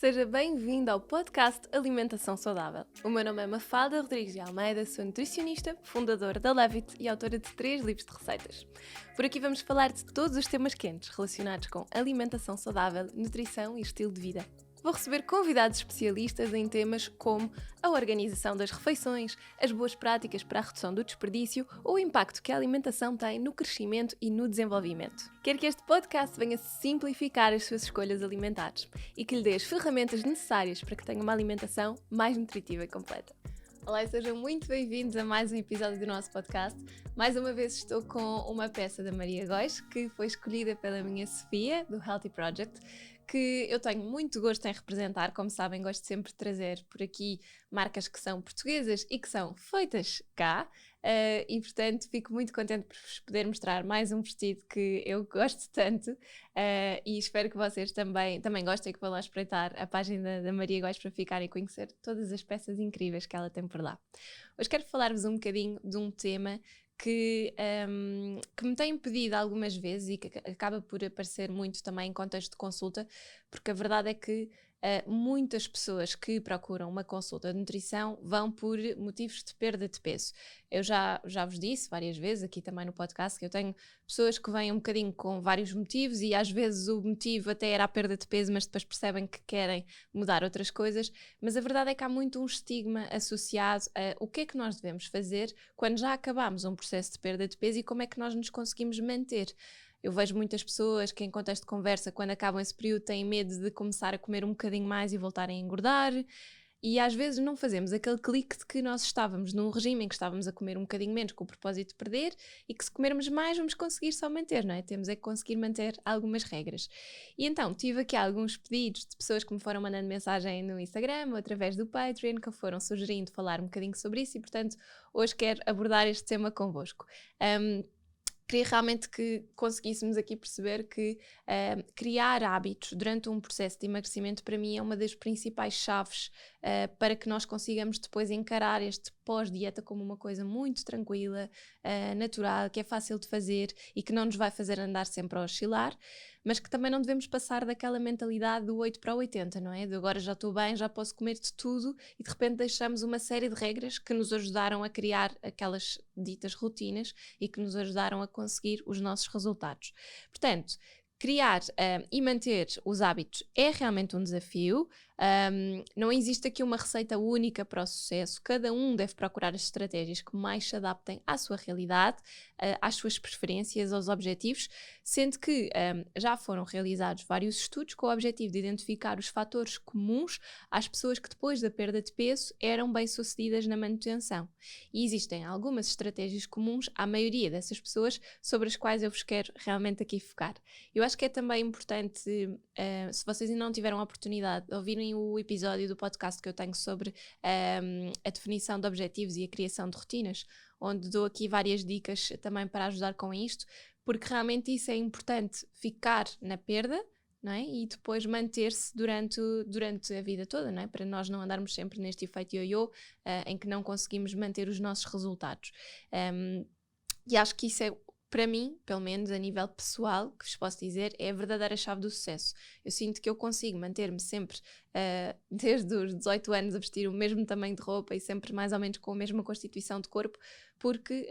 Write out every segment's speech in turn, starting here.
Seja bem-vindo ao podcast Alimentação Saudável. O meu nome é Mafalda Rodrigues de Almeida, sou nutricionista, fundadora da Levit e autora de 3 livros de receitas. Por aqui vamos falar de todos os temas quentes relacionados com alimentação saudável, nutrição e estilo de vida. Vou receber convidados especialistas em temas como a organização das refeições, as boas práticas para a redução do desperdício ou o impacto que a alimentação tem no crescimento e no desenvolvimento. Quero que este podcast venha simplificar as suas escolhas alimentares e que lhe dê as ferramentas necessárias para que tenha uma alimentação mais nutritiva e completa. Olá e sejam muito bem-vindos a mais um episódio do nosso podcast. Mais uma vez estou com uma peça da Maria Góes, que foi escolhida pela minha Sofia, do Healthy Project, que eu tenho muito gosto em representar. Como sabem, gosto sempre de trazer por aqui marcas que são portuguesas e que são feitas cá. E portanto fico muito contente por vos poder mostrar mais um vestido que eu gosto tanto e espero que vocês também gostem, que vão lá espreitar a página da Maria Góes para ficarem a conhecer todas as peças incríveis que ela tem por lá. Hoje quero falar-vos um bocadinho de um tema que me tem pedido algumas vezes e que acaba por aparecer muito também em contexto de consulta, porque a verdade é que muitas pessoas que procuram uma consulta de nutrição vão por motivos de perda de peso. Eu já vos disse várias vezes aqui também no podcast que eu tenho pessoas que vêm um bocadinho com vários motivos e às vezes o motivo até era a perda de peso, mas depois percebem que querem mudar outras coisas. Mas a verdade é que há muito um estigma associado a o que é que nós devemos fazer quando já acabamos um processo de perda de peso e como é que nós nos conseguimos manter. Eu vejo muitas pessoas que em contexto de conversa, quando acabam esse período, têm medo de começar a comer um bocadinho mais e voltarem a engordar. E às vezes não fazemos aquele clique de que nós estávamos num regime em que estávamos a comer um bocadinho menos com o propósito de perder e que se comermos mais vamos conseguir só manter, não é? Temos é que conseguir manter algumas regras. E então tive aqui alguns pedidos de pessoas que me foram mandando mensagem no Instagram ou através do Patreon, que foram sugerindo falar um bocadinho sobre isso e portanto hoje quero abordar este tema convosco. Queria realmente que conseguíssemos aqui perceber que criar hábitos durante um processo de emagrecimento para mim é uma das principais chaves para que nós consigamos depois encarar este pós-dieta como uma coisa muito tranquila, natural, que é fácil de fazer e que não nos vai fazer andar sempre a oscilar, mas que também não devemos passar daquela mentalidade do 8 para 80, não é? De agora já estou bem, já posso comer de tudo e de repente deixamos uma série de regras que nos ajudaram a criar aquelas ditas rotinas e que nos ajudaram a conseguir os nossos resultados. Portanto, criar e manter os hábitos é realmente um desafio. Não existe aqui uma receita única para o sucesso. Cada um deve procurar as estratégias que mais se adaptem à sua realidade, às suas preferências, aos objetivos, sendo que já foram realizados vários estudos com o objetivo de identificar os fatores comuns às pessoas que depois da perda de peso eram bem-sucedidas na manutenção. E existem algumas estratégias comuns à maioria dessas pessoas sobre as quais eu vos quero realmente aqui focar. Eu acho que é também importante, se vocês ainda não tiveram a oportunidade de ouvirem o episódio do podcast que eu tenho sobre a definição de objetivos e a criação de rotinas, onde dou aqui várias dicas também para ajudar com isto, porque realmente isso é importante, ficar na perda, não é? E depois manter-se durante a vida toda, não é? Para nós não andarmos sempre neste efeito ioiô em que não conseguimos manter os nossos resultados. E acho que isso é, para mim, pelo menos a nível pessoal, que vos posso dizer, é a verdadeira chave do sucesso. Eu sinto que eu consigo manter-me sempre, desde os 18 anos, a vestir o mesmo tamanho de roupa e sempre mais ou menos com a mesma constituição de corpo, porque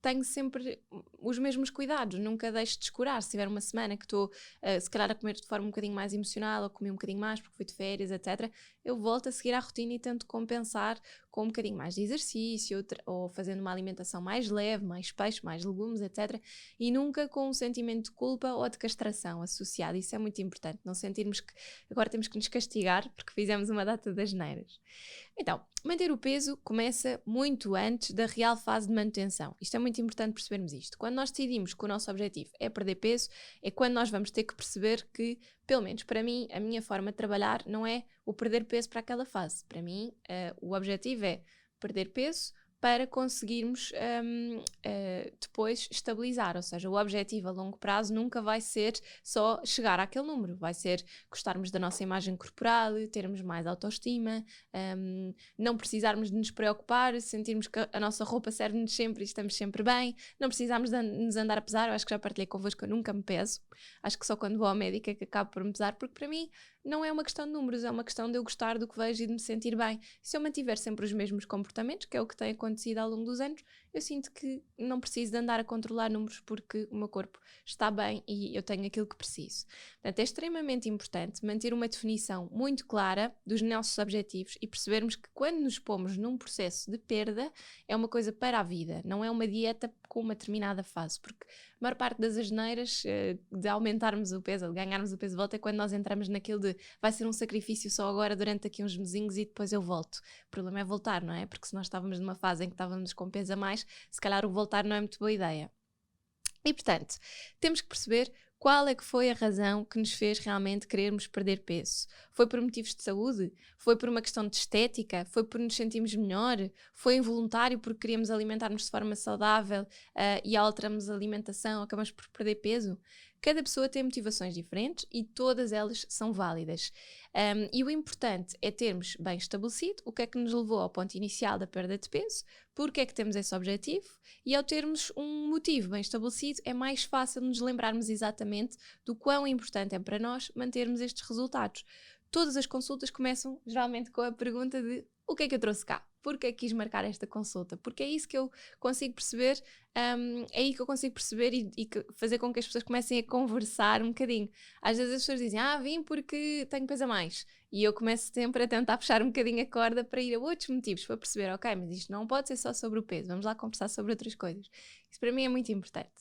tenho sempre os mesmos cuidados, nunca deixo de descurar. Se tiver uma semana que estou, se calhar, a comer de forma um bocadinho mais emocional, ou comi um bocadinho mais porque fui de férias, etc., eu volto a seguir a rotina e tento compensar com um bocadinho mais de exercício, ou fazendo uma alimentação mais leve, mais peixe, mais legumes, etc. E nunca com um sentimento de culpa ou de castração associado. Isso é muito importante, não sentirmos que agora temos que nos castigar porque fizemos uma data de asneiras. Então, manter o peso começa muito antes da real fase de manutenção. Isto é muito importante percebermos isto. Quando nós decidimos que o nosso objetivo é perder peso, é quando nós vamos ter que perceber que, pelo menos para mim, a minha forma de trabalhar não é o perder peso para aquela fase. Para mim, o objetivo é perder peso para conseguirmos depois estabilizar, ou seja, o objetivo a longo prazo nunca vai ser só chegar àquele número, vai ser gostarmos da nossa imagem corporal, termos mais autoestima, não precisarmos de nos preocupar, sentirmos que a nossa roupa serve-nos sempre e estamos sempre bem, não precisarmos de nos andar a pesar. Eu acho que já partilhei convosco que eu nunca me peso, acho que só quando vou ao médico é que acabo por me pesar, porque para mim não é uma questão de números, é uma questão de eu gostar do que vejo e de me sentir bem. Se eu mantiver sempre os mesmos comportamentos, que é o que tem acontecido ao longo dos anos, eu sinto que não preciso de andar a controlar números porque o meu corpo está bem e eu tenho aquilo que preciso. Portanto, é extremamente importante manter uma definição muito clara dos nossos objetivos e percebermos que quando nos pomos num processo de perda, é uma coisa para a vida, não é uma dieta com uma determinada fase, porque a maior parte das asneiras de aumentarmos o peso, de ganharmos o peso de volta, é quando nós entramos naquilo de vai ser um sacrifício só agora durante aqui uns mesinhos e depois eu volto. O problema é voltar, não é? Porque se nós estávamos numa fase em que estávamos com peso a mais, se calhar o voltar não é muito boa ideia. E portanto, temos que perceber qual é que foi a razão que nos fez realmente querermos perder peso. Foi por motivos de saúde? Foi por uma questão de estética? Foi por nos sentirmos melhor? Foi involuntário porque queríamos alimentar-nos de forma saudável e alteramos a alimentação, acabamos por perder peso? Cada pessoa tem motivações diferentes e todas elas são válidas. E o importante é termos bem estabelecido o que é que nos levou ao ponto inicial da perda de peso, porque é que temos esse objetivo, e ao termos um motivo bem estabelecido é mais fácil nos lembrarmos exatamente do quão importante é para nós mantermos estes resultados. Todas as consultas começam geralmente com a pergunta de o que é que eu trouxe cá? Porque é que quis marcar esta consulta? Porque é isso que eu consigo perceber, é aí que eu consigo perceber e fazer com que as pessoas comecem a conversar um bocadinho. Às vezes as pessoas dizem, vim porque tenho peso a mais. E eu começo sempre a tentar puxar um bocadinho a corda para ir a outros motivos, para perceber, ok, mas isto não pode ser só sobre o peso, vamos lá conversar sobre outras coisas. Isso para mim é muito importante.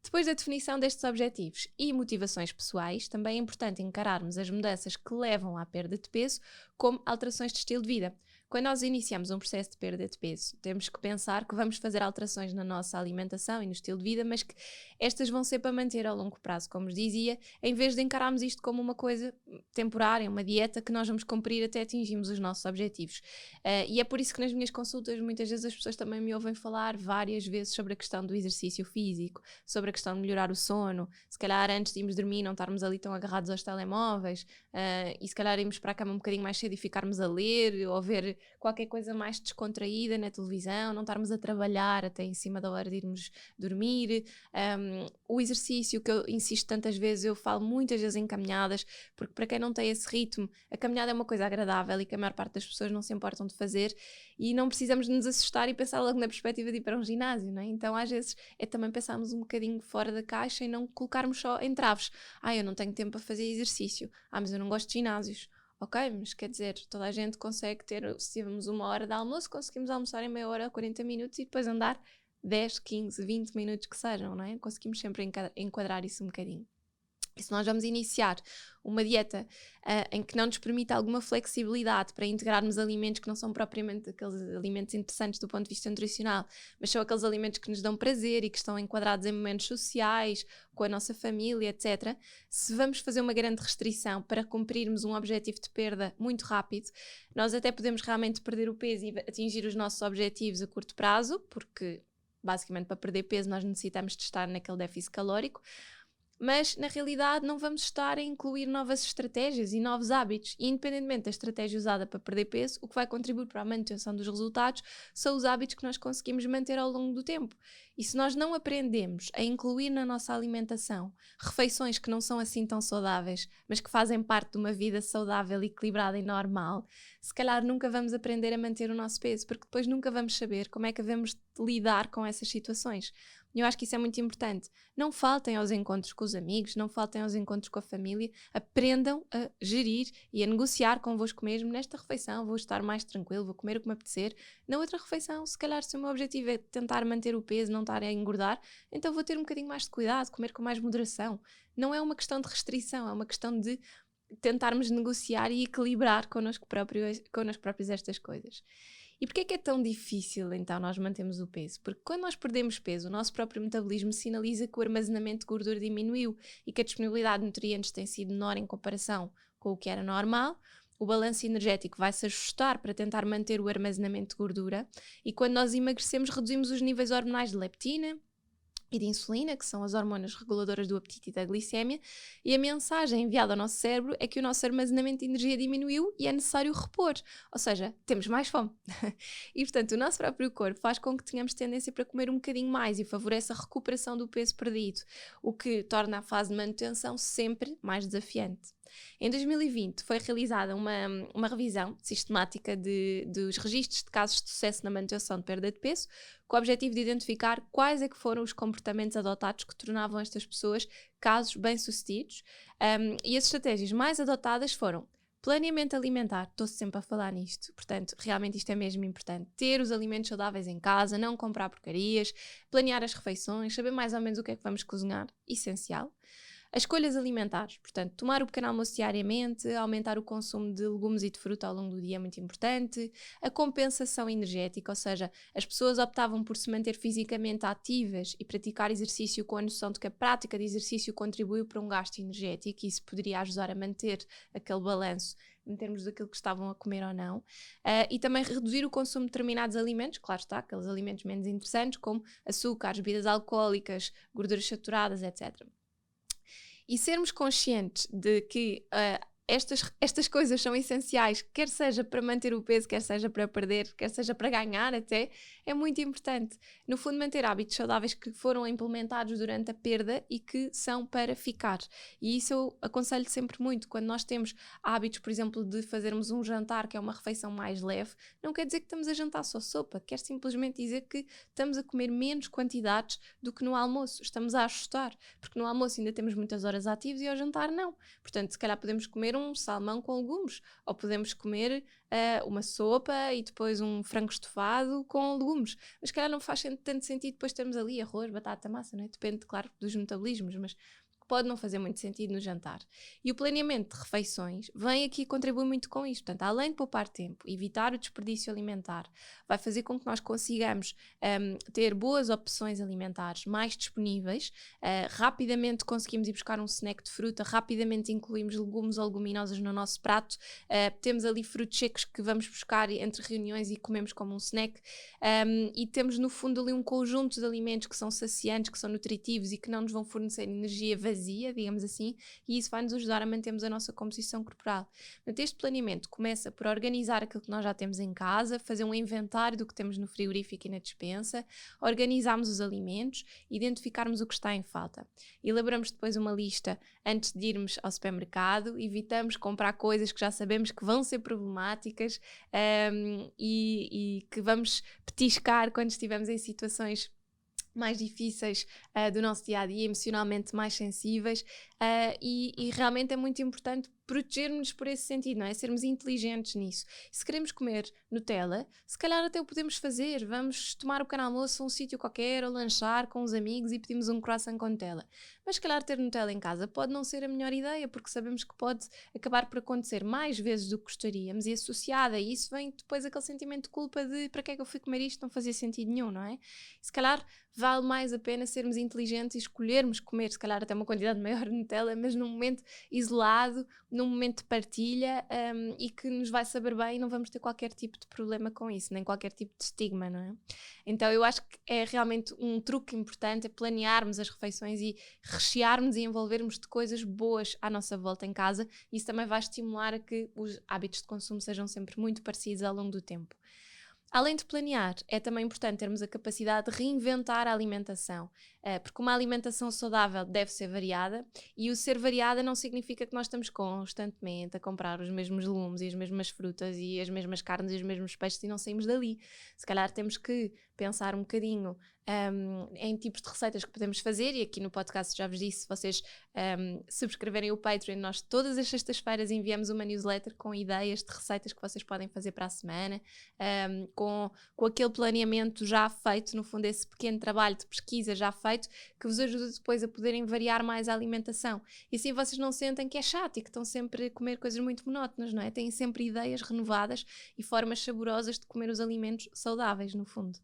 Depois da definição destes objetivos e motivações pessoais, também é importante encararmos as mudanças que levam à perda de peso como alterações de estilo de vida. Quando nós iniciamos um processo de perda de peso, temos que pensar que vamos fazer alterações na nossa alimentação e no estilo de vida, mas que estas vão ser para manter ao longo prazo, como vos dizia, em vez de encararmos isto como uma coisa temporária, uma dieta que nós vamos cumprir até atingirmos os nossos objetivos. E é por isso que nas minhas consultas muitas vezes as pessoas também me ouvem falar várias vezes sobre a questão do exercício físico, sobre a questão de melhorar o sono, se calhar antes de irmos dormir não estarmos ali tão agarrados aos telemóveis, e se calhar irmos para a cama um bocadinho mais cedo e ficarmos a ler ou ver qualquer coisa mais descontraída na televisão, não estarmos a trabalhar até em cima da hora de irmos dormir. O exercício que eu insisto tantas vezes, eu falo muitas vezes em caminhadas, porque para quem não tem esse ritmo, a caminhada é uma coisa agradável e que a maior parte das pessoas não se importam de fazer, e não precisamos de nos assustar e pensar logo na perspectiva de ir para um ginásio, não é? Então às vezes é também pensarmos um bocadinho fora da caixa e não colocarmos só entraves. Eu não tenho tempo para fazer exercício. Mas eu não gosto de ginásios. Ok, mas quer dizer, toda a gente consegue ter, se tivermos uma hora de almoço, conseguimos almoçar em meia hora, 40 minutos e depois andar 10, 15, 20 minutos que sejam, não é? Conseguimos sempre enquadrar isso um bocadinho. E se nós vamos iniciar uma dieta em que não nos permita alguma flexibilidade para integrarmos alimentos que não são propriamente aqueles alimentos interessantes do ponto de vista nutricional, mas são aqueles alimentos que nos dão prazer e que estão enquadrados em momentos sociais, com a nossa família, etc. Se vamos fazer uma grande restrição para cumprirmos um objetivo de perda muito rápido, nós até podemos realmente perder o peso e atingir os nossos objetivos a curto prazo, porque basicamente para perder peso nós necessitamos de estar naquele déficit calórico, mas na realidade não vamos estar a incluir novas estratégias e novos hábitos. E independentemente da estratégia usada para perder peso, o que vai contribuir para a manutenção dos resultados são os hábitos que nós conseguimos manter ao longo do tempo. E se nós não aprendemos a incluir na nossa alimentação refeições que não são assim tão saudáveis, mas que fazem parte de uma vida saudável, equilibrada e normal, se calhar nunca vamos aprender a manter o nosso peso, porque depois nunca vamos saber como é que devemos lidar com essas situações. Eu acho que isso é muito importante. Não faltem aos encontros com os amigos, não faltem aos encontros com a família. Aprendam a gerir e a negociar convosco mesmo. Nesta refeição vou estar mais tranquilo, vou comer o que me apetecer. Na outra refeição, se calhar se o meu objetivo é tentar manter o peso, não estar a engordar, então vou ter um bocadinho mais de cuidado, comer com mais moderação. Não é uma questão de restrição, é uma questão de tentarmos negociar e equilibrar connosco próprios estas coisas. E porquê é que é tão difícil, então, nós mantermos o peso? Porque quando nós perdemos peso, o nosso próprio metabolismo sinaliza que o armazenamento de gordura diminuiu e que a disponibilidade de nutrientes tem sido menor em comparação com o que era normal. O balanço energético vai se ajustar para tentar manter o armazenamento de gordura, e quando nós emagrecemos, reduzimos os níveis hormonais de leptina e de insulina, que são as hormonas reguladoras do apetite e da glicémia, e a mensagem enviada ao nosso cérebro é que o nosso armazenamento de energia diminuiu e é necessário repor, ou seja, temos mais fome. E portanto o nosso próprio corpo faz com que tenhamos tendência para comer um bocadinho mais e favorece a recuperação do peso perdido, o que torna a fase de manutenção sempre mais desafiante. Em 2020 foi realizada uma revisão sistemática dos registros de casos de sucesso na manutenção de perda de peso, com o objetivo de identificar quais é que foram os comportamentos adotados que tornavam estas pessoas casos bem-sucedidos. E as estratégias mais adotadas foram planeamento alimentar, estou sempre a falar nisto, portanto, realmente isto é mesmo importante. Ter os alimentos saudáveis em casa, não comprar porcarias, planear as refeições, saber mais ou menos o que é que vamos cozinhar, essencial. As escolhas alimentares, portanto, tomar o pequeno almoço diariamente, aumentar o consumo de legumes e de fruta ao longo do dia é muito importante. A compensação energética, ou seja, as pessoas optavam por se manter fisicamente ativas e praticar exercício com a noção de que a prática de exercício contribuiu para um gasto energético e isso poderia ajudar a manter aquele balanço em termos daquilo que estavam a comer ou não. E também reduzir o consumo de determinados alimentos, claro está, aqueles alimentos menos interessantes como açúcares, bebidas alcoólicas, gorduras saturadas, etc. E sermos conscientes de que estas coisas são essenciais, quer seja para manter o peso, quer seja para perder, quer seja para ganhar até, é muito importante. No fundo, manter hábitos saudáveis que foram implementados durante a perda e que são para ficar. E isso eu aconselho sempre muito. Quando nós temos hábitos, por exemplo, de fazermos um jantar que é uma refeição mais leve, não quer dizer que estamos a jantar só sopa, quer simplesmente dizer que estamos a comer menos quantidades do que no almoço. Estamos a ajustar, porque no almoço ainda temos muitas horas ativas e ao jantar não. Portanto, se calhar podemos comer um salmão com legumes, ou podemos comer uma sopa e depois um frango estofado com legumes, mas se calhar não faz tanto sentido depois termos ali arroz, batata, massa, não é? Depende, claro, dos metabolismos, mas pode não fazer muito sentido no jantar. E o planeamento de refeições vem aqui e contribui muito com isto. Portanto, além de poupar tempo, evitar o desperdício alimentar, vai fazer com que nós consigamos ter boas opções alimentares mais disponíveis, rapidamente conseguimos ir buscar um snack de fruta, rapidamente incluímos legumes ou leguminosas no nosso prato, temos ali frutos secos que vamos buscar entre reuniões e comemos como um snack, e temos no fundo ali um conjunto de alimentos que são saciantes, que são nutritivos e que não nos vão fornecer energia vazia, digamos assim, e isso vai nos ajudar a mantermos a nossa composição corporal. Portanto, este planeamento começa por organizar aquilo que nós já temos em casa, fazer um inventário do que temos no frigorífico e na despensa, organizarmos os alimentos, identificarmos o que está em falta. Elaboramos depois uma lista antes de irmos ao supermercado, evitamos comprar coisas que já sabemos que vão ser problemáticas e que vamos petiscar quando estivermos em situações mais difíceis do nosso dia-a-dia, emocionalmente mais sensíveis, e realmente é muito importante protegermos-nos por esse sentido, não é? Sermos inteligentes nisso. Se queremos comer Nutella, se calhar até o podemos fazer, vamos tomar o pequeno almoço a um sítio qualquer, ou lanchar com os amigos e pedimos um croissant com Nutella. Mas se calhar ter Nutella em casa pode não ser a melhor ideia, porque sabemos que pode acabar por acontecer mais vezes do que gostaríamos, e associada a isso vem depois aquele sentimento de culpa de para que é que eu fui comer isto, não fazia sentido nenhum, não é? E se calhar vale mais a pena sermos inteligentes e escolhermos comer, se calhar até uma quantidade maior de Nutella, mas num momento isolado, num momento de partilha, e que nos vai saber bem e não vamos ter qualquer tipo de problema com isso, nem qualquer tipo de estigma, não é? Então eu acho que é realmente um truque importante, é planearmos as refeições e rechearmos e envolvermos de coisas boas à nossa volta em casa. Isso também vai estimular a que os hábitos de consumo sejam sempre muito parecidos ao longo do tempo. Além de planear, é também importante termos a capacidade de reinventar a alimentação, porque uma alimentação saudável deve ser variada, e o ser variada não significa que nós estamos constantemente a comprar os mesmos legumes e as mesmas frutas e as mesmas carnes e os mesmos peixes e não saímos dali. Se calhar temos que pensar um bocadinho em tipos de receitas que podemos fazer, e aqui no podcast já vos disse, se vocês subscreverem o Patreon, nós todas as sextas-feiras enviamos uma newsletter com ideias de receitas que vocês podem fazer para a semana, com aquele planeamento já feito, no fundo esse pequeno trabalho de pesquisa já feito, que vos ajuda depois a poderem variar mais a alimentação, e assim vocês não sentem que é chato e que estão sempre a comer coisas muito monótonas, não é? Têm sempre ideias renovadas e formas saborosas de comer os alimentos saudáveis, no fundo.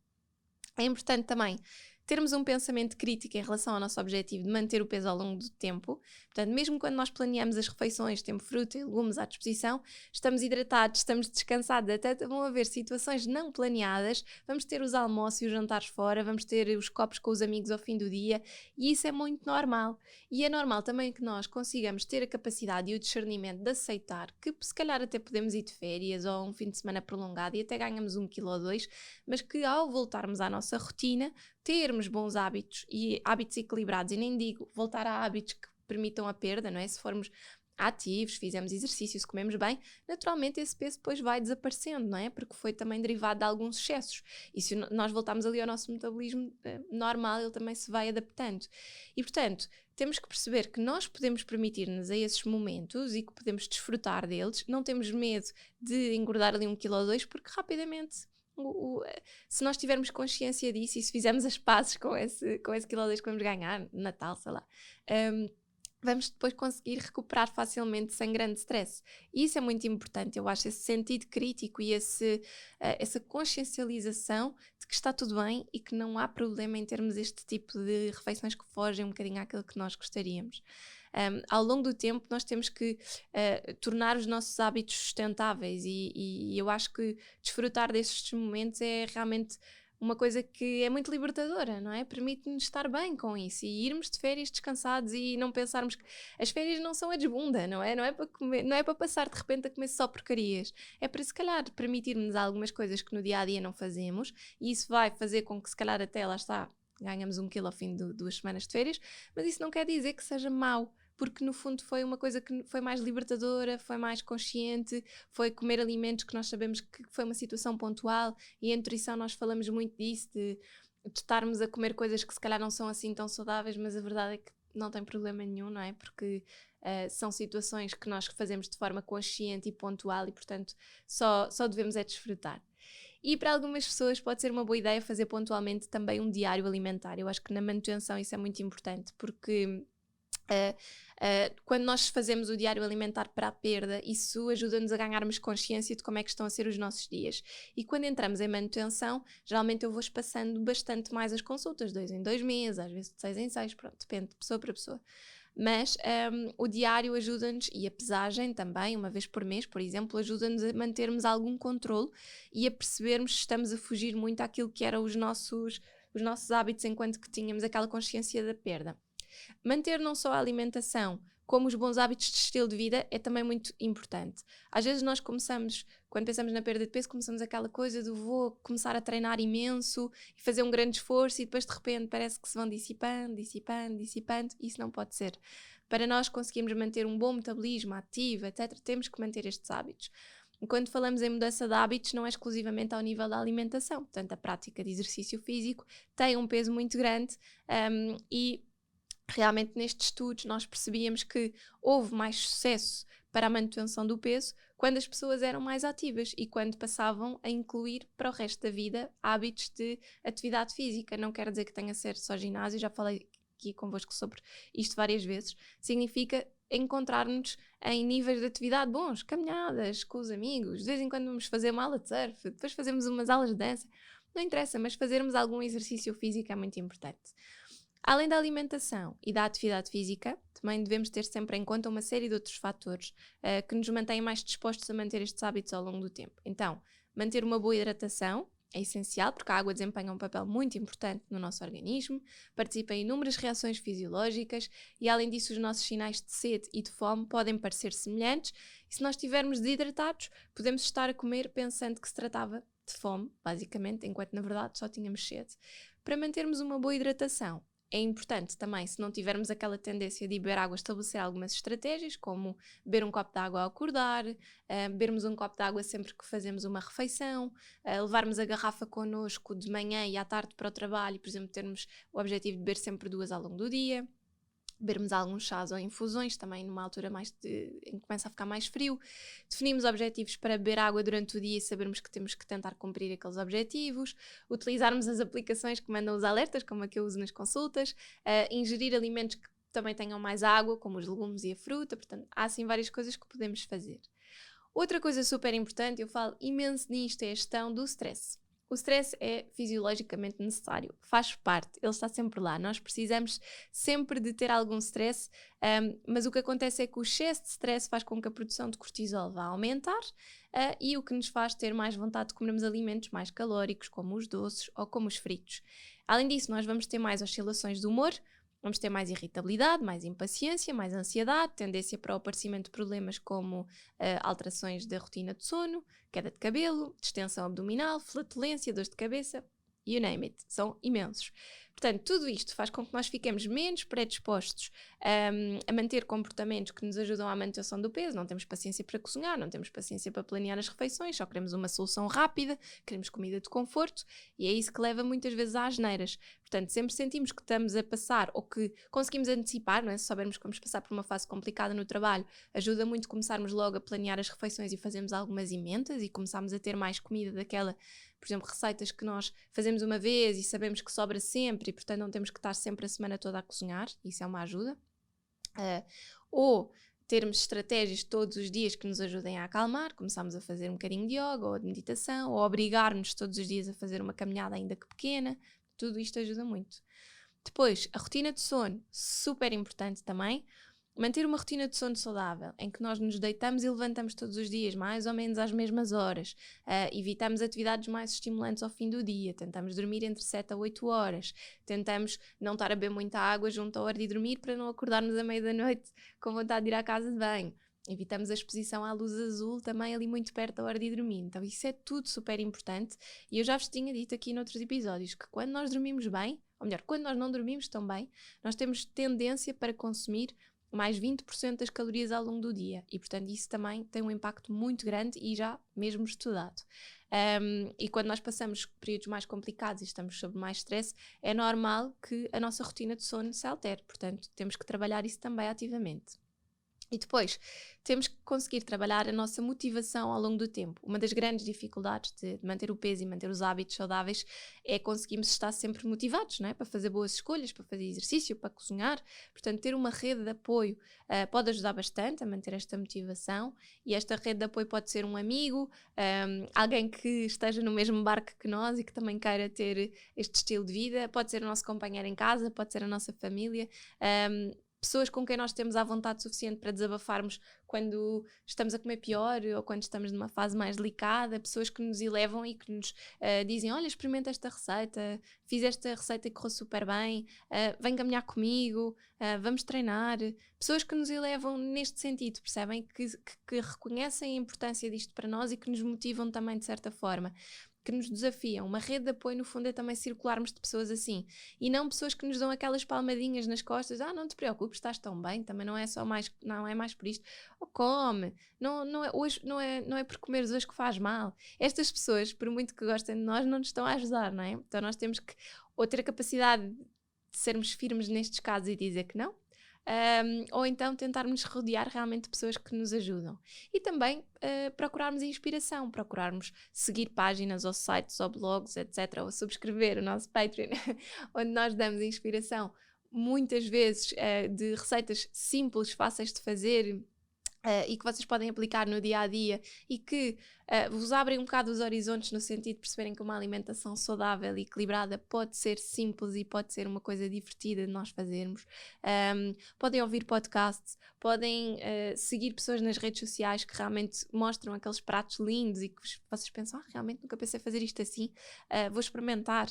É importante também termos um pensamento crítico em relação ao nosso objetivo de manter o peso ao longo do tempo. Portanto, mesmo quando nós planeamos as refeições, temos fruta e legumes à disposição, estamos hidratados, estamos descansados, até vão haver situações não planeadas, vamos ter os almoços e os jantares fora, vamos ter os copos com os amigos ao fim do dia, e isso é muito normal. E é normal também que nós consigamos ter a capacidade e o discernimento de aceitar que se calhar até podemos ir de férias ou um fim de semana prolongado e até ganhamos 1 quilo ou 2, mas que ao voltarmos à nossa rotina, termos bons hábitos e hábitos equilibrados, e nem digo voltar a hábitos que permitam a perda, não é? Se formos ativos, fizemos exercício, se comemos bem, naturalmente esse peso depois vai desaparecendo, não é? Porque foi também derivado de alguns excessos. E se nós voltarmos ali ao nosso metabolismo normal, ele também se vai adaptando. E, portanto, temos que perceber que nós podemos permitir-nos a esses momentos e que podemos desfrutar deles. Não temos medo de engordar ali 1 ou 2 kg, porque rapidamente... se nós tivermos consciência disso e se fizermos as pazes com esse quilo ou 2 que vamos ganhar, Natal, sei lá, vamos depois conseguir recuperar facilmente sem grande stress. E isso é muito importante, eu acho, esse sentido crítico e essa consciencialização de que está tudo bem e que não há problema em termos este tipo de refeições que fogem um bocadinho àquilo que nós gostaríamos. Ao longo do tempo nós temos que tornar os nossos hábitos sustentáveis e eu acho que desfrutar destes momentos é realmente uma coisa que é muito libertadora, não é? Permite-nos estar bem com isso e irmos de férias descansados e não pensarmos que as férias não são a desbunda, não é? Não é para comer, não é para passar de repente a comer só porcarias. É para se calhar permitir-nos algumas coisas que no dia-a-dia não fazemos e isso vai fazer com que se calhar até lá está, ganhamos 1 kg ao fim de 2 semanas de férias, mas isso não quer dizer que seja mau, porque no fundo foi uma coisa que foi mais libertadora, foi mais consciente, foi comer alimentos que nós sabemos que foi uma situação pontual e em nutrição nós falamos muito disso, de estarmos a comer coisas que se calhar não são assim tão saudáveis, mas a verdade é que não tem problema nenhum, não é? Porque são situações que nós fazemos de forma consciente e pontual e portanto só devemos é desfrutar. E para algumas pessoas pode ser uma boa ideia fazer pontualmente também um diário alimentar. Eu acho que na manutenção isso é muito importante, porque quando nós fazemos o diário alimentar para a perda, isso ajuda-nos a ganharmos consciência de como é que estão a ser os nossos dias. E quando entramos em manutenção, geralmente eu vou espaçando bastante mais as consultas, 2 em 2 meses, às vezes de 6 em 6, pronto, depende de pessoa para pessoa. Mas o diário ajuda-nos, e a pesagem também, uma vez por mês, por exemplo, ajuda-nos a mantermos algum controle e a percebermos se estamos a fugir muito àquilo que eram os nossos hábitos enquanto que tínhamos aquela consciência da perda. Manter não só a alimentação, como os bons hábitos de estilo de vida é também muito importante. Às vezes nós começamos, quando pensamos na perda de peso, começamos aquela coisa do vou começar a treinar imenso e fazer um grande esforço e depois de repente parece que se vão dissipando. Isso não pode ser. Para nós conseguirmos manter um bom metabolismo ativo, etc., temos que manter estes hábitos. Quando falamos em mudança de hábitos, não é exclusivamente ao nível da alimentação. Portanto, a prática de exercício físico tem um peso muito grande e realmente nestes estudos nós percebíamos que houve mais sucesso para a manutenção do peso quando as pessoas eram mais ativas e quando passavam a incluir para o resto da vida hábitos de atividade física. Não quer dizer que tenha a ser só ginásio, já falei aqui convosco sobre isto várias vezes. Significa encontrar-nos em níveis de atividade bons, caminhadas com os amigos, de vez em quando vamos fazer uma aula de surf, depois fazemos umas aulas de dança, não interessa, mas fazermos algum exercício físico é muito importante. Além da alimentação e da atividade física, também devemos ter sempre em conta uma série de outros fatores que nos mantêm mais dispostos a manter estes hábitos ao longo do tempo. Então, manter uma boa hidratação é essencial, porque a água desempenha um papel muito importante no nosso organismo, participa em inúmeras reações fisiológicas e, além disso, os nossos sinais de sede e de fome podem parecer semelhantes e se nós estivermos desidratados, podemos estar a comer pensando que se tratava de fome, basicamente, enquanto na verdade só tínhamos sede. Para mantermos uma boa hidratação, é importante também, se não tivermos aquela tendência de beber água, estabelecer algumas estratégias, como beber um copo de água ao acordar, bebermos um copo de água sempre que fazemos uma refeição, levarmos a garrafa connosco de manhã e à tarde para o trabalho, por exemplo, termos o objetivo de beber sempre 2 ao longo do dia. Bebermos alguns chás ou infusões, também numa altura em que começa a ficar mais frio. Definimos objetivos para beber água durante o dia e sabermos que temos que tentar cumprir aqueles objetivos. Utilizarmos as aplicações que mandam os alertas, como a que eu uso nas consultas. Ingerir alimentos que também tenham mais água, como os legumes e a fruta. Portanto, há assim várias coisas que podemos fazer. Outra coisa super importante, eu falo imenso nisto, é a gestão do stress. O stress é fisiologicamente necessário, faz parte, ele está sempre lá. Nós precisamos sempre de ter algum stress, mas o que acontece é que o excesso de stress faz com que a produção de cortisol vá aumentar e o que nos faz ter mais vontade de comermos alimentos mais calóricos, como os doces ou como os fritos. Além disso, nós vamos ter mais oscilações de humor, vamos ter mais irritabilidade, mais impaciência, mais ansiedade, tendência para o aparecimento de problemas como alterações da rotina de sono, queda de cabelo, distensão abdominal, flatulência, dores de cabeça, you name it, são imensos. Portanto, tudo isto faz com que nós fiquemos menos predispostos a manter comportamentos que nos ajudam à manutenção do peso. Não temos paciência para cozinhar, não temos paciência para planear as refeições, só queremos uma solução rápida, queremos comida de conforto, e é isso que leva muitas vezes às asneiras. Portanto, sempre sentimos que estamos a passar ou que conseguimos antecipar, não é? Se soubermos que vamos passar por uma fase complicada no trabalho, ajuda muito começarmos logo a planear as refeições e fazermos algumas emendas e começarmos a ter mais comida daquela, por exemplo, receitas que nós fazemos uma vez e sabemos que sobra sempre e, portanto, não temos que estar sempre a semana toda a cozinhar. Isso é uma ajuda. Ou termos estratégias todos os dias que nos ajudem a acalmar, começarmos a fazer um bocadinho de yoga ou de meditação, ou obrigar-nos todos os dias a fazer uma caminhada ainda que pequena. Tudo isto ajuda muito. Depois, a rotina de sono, super importante também. Manter uma rotina de sono saudável, em que nós nos deitamos e levantamos todos os dias, mais ou menos às mesmas horas. Evitamos atividades mais estimulantes ao fim do dia. Tentamos dormir entre 7 a 8 horas. Tentamos não estar a beber muita água junto à hora de dormir para não acordarmos à meia da noite com vontade de ir à casa de banho. Evitamos a exposição à luz azul também ali muito perto da hora de dormir. Então isso é tudo super importante. E eu já vos tinha dito aqui noutros episódios que quando nós dormimos bem, ou melhor, quando nós não dormimos tão bem, nós temos tendência para consumir mais 20% das calorias ao longo do dia e, portanto, isso também tem um impacto muito grande e já mesmo estudado. E quando nós passamos períodos mais complicados e estamos sob mais stress, é normal que a nossa rotina de sono se altere, portanto, temos que trabalhar isso também ativamente. E depois, temos que conseguir trabalhar a nossa motivação ao longo do tempo. Uma das grandes dificuldades de manter o peso e manter os hábitos saudáveis é conseguirmos estar sempre motivados, não é? Para fazer boas escolhas, para fazer exercício, para cozinhar. Portanto, ter uma rede de apoio pode ajudar bastante a manter esta motivação, e esta rede de apoio pode ser um amigo, alguém que esteja no mesmo barco que nós e que também queira ter este estilo de vida, pode ser o nosso companheiro em casa, pode ser a nossa família, pessoas com quem nós temos à vontade suficiente para desabafarmos quando estamos a comer pior ou quando estamos numa fase mais delicada, pessoas que nos elevam e que nos dizem: olha, experimenta esta receita, fiz esta receita e correu super bem, vem caminhar comigo, vamos treinar. Pessoas que nos elevam neste sentido, percebem? Que reconhecem a importância disto para nós e que nos motivam também de certa forma, que nos desafiam. Uma rede de apoio, no fundo, é também circularmos de pessoas assim, e não pessoas que nos dão aquelas palmadinhas nas costas: não te preocupes, estás tão bem, também não é só mais, não é mais por isto, ou come, não é hoje, não é por comeres hoje que faz mal. Estas pessoas, por muito que gostem de nós, não nos estão a ajudar, não é? Então nós temos que ou ter a capacidade de sermos firmes nestes casos e dizer que não, ou então tentarmos rodear realmente de pessoas que nos ajudam. E também procurarmos inspiração, procurarmos seguir páginas ou sites ou blogs, etc., ou subscrever o nosso Patreon, onde nós damos inspiração, muitas vezes de receitas simples, fáceis de fazer, e que vocês podem aplicar no dia-a-dia e que vos abrem um bocado os horizontes, no sentido de perceberem que uma alimentação saudável e equilibrada pode ser simples e pode ser uma coisa divertida de nós fazermos. Podem ouvir podcasts, podem seguir pessoas nas redes sociais que realmente mostram aqueles pratos lindos e que vocês pensam: realmente nunca pensei fazer isto assim, vou experimentar.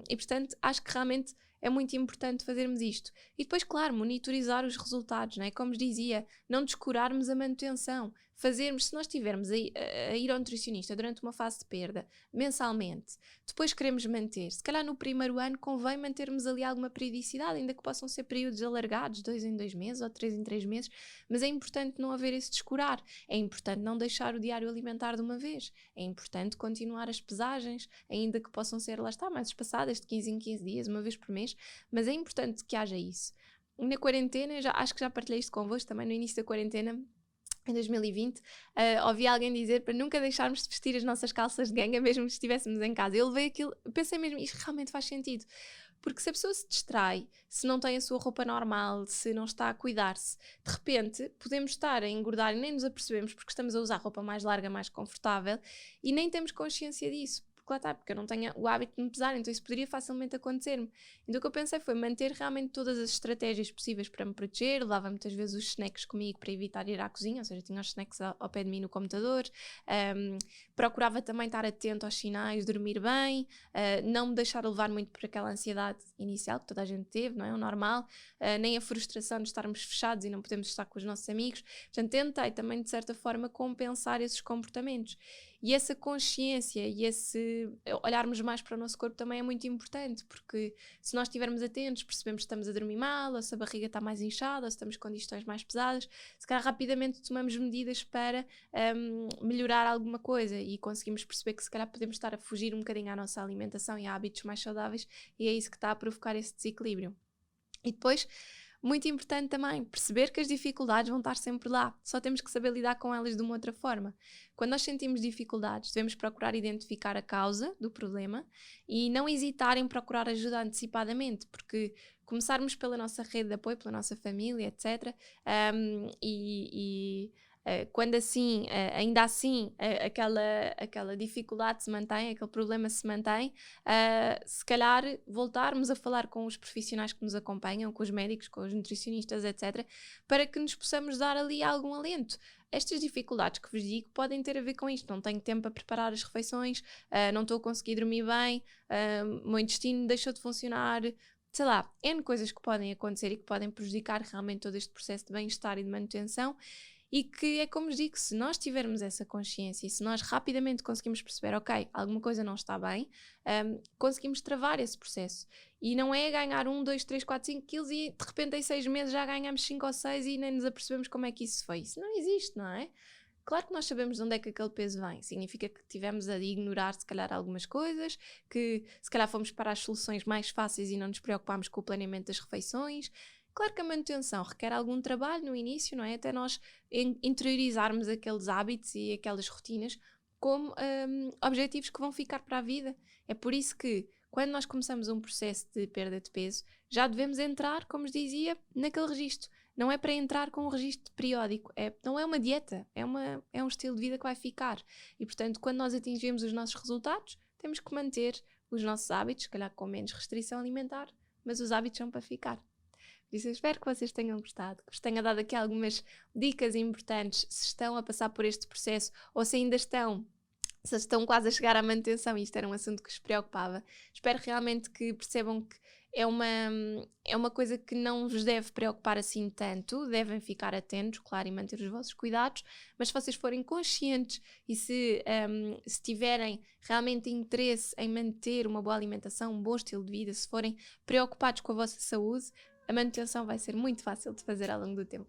E portanto, acho que realmente é muito importante fazermos isto. E depois, claro, monitorizar os resultados, não é? Como vos dizia, não descurarmos a manutenção. Fazermos, se nós estivermos a ir ao nutricionista durante uma fase de perda, mensalmente, depois queremos manter, se calhar no primeiro ano convém mantermos ali alguma periodicidade, ainda que possam ser períodos alargados, 2 em 2 meses ou 3 em 3 meses, mas é importante não haver esse descurar, é importante não deixar o diário alimentar de uma vez, é importante continuar as pesagens, ainda que possam ser, lá está, mais espaçadas, de 15 em 15 dias, uma vez por mês, mas é importante que haja isso. Na quarentena, acho que já partilhei isto convosco também no início da quarentena, em 2020, ouvi alguém dizer para nunca deixarmos de vestir as nossas calças de ganga, mesmo se estivéssemos em casa. Eu levei aquilo, pensei mesmo, isto realmente faz sentido. Porque se a pessoa se distrai, se não tem a sua roupa normal, se não está a cuidar-se, de repente podemos estar a engordar e nem nos apercebemos, porque estamos a usar roupa mais larga, mais confortável, e nem temos consciência disso. Lá está, porque eu não tenho o hábito de me pesar, então isso poderia facilmente acontecer-me. Então o que eu pensei foi manter realmente todas as estratégias possíveis para me proteger. Levava muitas vezes os snacks comigo para evitar ir à cozinha, ou seja, tinha os snacks ao pé de mim no computador. Procurava também estar atento aos sinais, dormir bem, não me deixar levar muito por aquela ansiedade inicial que toda a gente teve, não é? O normal, nem a frustração de estarmos fechados e não podemos estar com os nossos amigos. Portanto, tentei também de certa forma compensar esses comportamentos. E essa consciência e esse olharmos mais para o nosso corpo também é muito importante, porque se nós estivermos atentos, percebemos se estamos a dormir mal, ou se a barriga está mais inchada, ou se estamos com digestões mais pesadas, se calhar rapidamente tomamos medidas para melhorar alguma coisa e conseguimos perceber que se calhar podemos estar a fugir um bocadinho à nossa alimentação e a hábitos mais saudáveis, e é isso que está a provocar esse desequilíbrio. E depois, muito importante também, perceber que as dificuldades vão estar sempre lá, só temos que saber lidar com elas de uma outra forma. Quando nós sentimos dificuldades, devemos procurar identificar a causa do problema e não hesitar em procurar ajuda antecipadamente, porque começarmos pela nossa rede de apoio, pela nossa família, etc. Quando assim, ainda assim, aquela dificuldade se mantém, aquele problema se mantém, se calhar voltarmos a falar com os profissionais que nos acompanham, com os médicos, com os nutricionistas, etc., para que nos possamos dar ali algum alento. Estas dificuldades que vos digo podem ter a ver com isto. Não tenho tempo para preparar as refeições, não estou a conseguir dormir bem, o meu intestino deixou de funcionar, sei lá, N coisas que podem acontecer e que podem prejudicar realmente todo este processo de bem-estar e de manutenção. E que é como vos digo, se nós tivermos essa consciência e se nós rapidamente conseguimos perceber, ok, alguma coisa não está bem, conseguimos travar esse processo. E não é ganhar 1, 2, 3, 4, 5 quilos e de repente em 6 meses já ganhamos 5 ou 6 e nem nos apercebemos como é que isso foi. Isso não existe, não é? Claro que nós sabemos de onde é que aquele peso vem. Significa que tivemos a ignorar se calhar algumas coisas, que se calhar fomos para as soluções mais fáceis e não nos preocupámos com o planeamento das refeições. Claro que a manutenção requer algum trabalho no início, não é? Até nós interiorizarmos aqueles hábitos e aquelas rotinas como objetivos que vão ficar para a vida. É por isso que, quando nós começamos um processo de perda de peso, já devemos entrar, como vos dizia, naquele registro. Não é para entrar com um registro periódico, não é uma dieta, é um estilo de vida que vai ficar. E, portanto, quando nós atingimos os nossos resultados, temos que manter os nossos hábitos, se calhar com menos restrição alimentar, mas os hábitos são para ficar. Por isso eu espero que vocês tenham gostado, que vos tenha dado aqui algumas dicas importantes se estão a passar por este processo ou se ainda estão, se estão quase a chegar à manutenção e isto era um assunto que vos preocupava. Espero realmente que percebam que é uma coisa que não vos deve preocupar assim tanto, devem ficar atentos, claro, e manter os vossos cuidados, mas se vocês forem conscientes e se tiverem realmente interesse em manter uma boa alimentação, um bom estilo de vida, se forem preocupados com a vossa saúde, a manutenção vai ser muito fácil de fazer ao longo do tempo.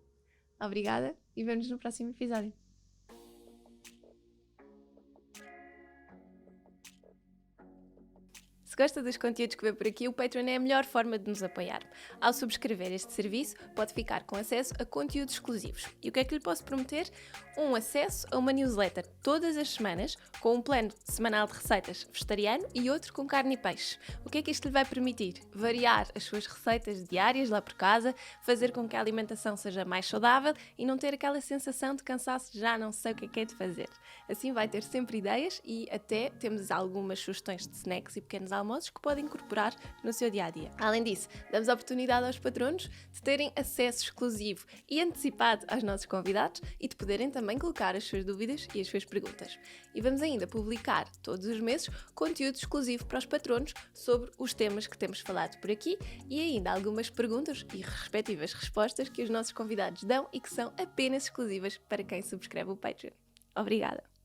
Obrigada e vemo-nos no próximo episódio. Se gosta dos conteúdos que vê por aqui, o Patreon é a melhor forma de nos apoiar. Ao subscrever este serviço, pode ficar com acesso a conteúdos exclusivos. E o que é que lhe posso prometer? Um acesso a uma newsletter todas as semanas, com um plano semanal de receitas vegetariano e outro com carne e peixe. O que é que isto lhe vai permitir? Variar as suas receitas diárias lá por casa, fazer com que a alimentação seja mais saudável e não ter aquela sensação de cansaço de já não sei o que é de fazer. Assim vai ter sempre ideias e até temos algumas sugestões de snacks e pequenos almoços que podem incorporar no seu dia-a-dia. Além disso, damos a oportunidade aos patronos de terem acesso exclusivo e antecipado aos nossos convidados e de poderem também colocar as suas dúvidas e as suas perguntas. E vamos ainda publicar todos os meses conteúdo exclusivo para os patronos sobre os temas que temos falado por aqui e ainda algumas perguntas e respectivas respostas que os nossos convidados dão e que são apenas exclusivas para quem subscreve o Patreon. Obrigada!